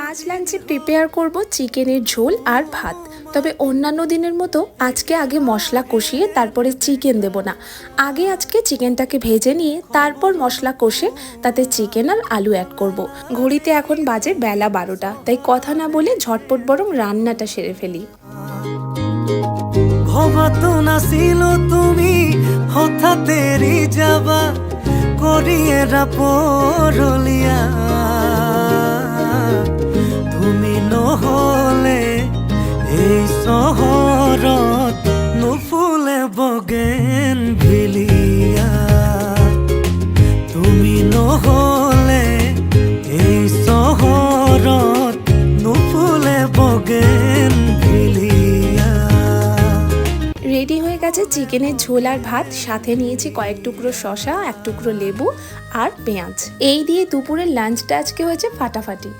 আজ লাঞ্চে প্রিপেয়ার করব চিকেনের ঝোল আর ভাত। তবে অন্যান্য দিনের মতো আজকে আগে মশলা কষিয়ে তারপরে চিকেন দেব না। আজকে চিকেনটাকে ভেজে নিয়ে তারপর মশলা কষে তাতে চিকেন আর আলু অ্যাড করব। ঘড়িতে এখন বাজে বেলা 12টা, তাই কথা না বলে ঝটপট বরং রান্নাটা সেরে ফেলি। ভবাতো নাছিল তুমি হঠাতেরি যাবা করিয়ে পরলিয়া, তুমি নহলে এই চহৰত নুফুলে বগেন ভিলিয়া, তুমি নহলে এই চহৰত নুফুলে বগেন ভিলিয়া। রেডি হয়ে গেছে চিকেনের ঝোল আর ভাত, সাথে নিয়েছি কয়েক টুকরো শসা, এক টুকরো লেবু আর পেঁয়াজ। এই দিয়ে দুপুরের লাঞ্চটা আজকে হয়েছে ফাটাফাটি।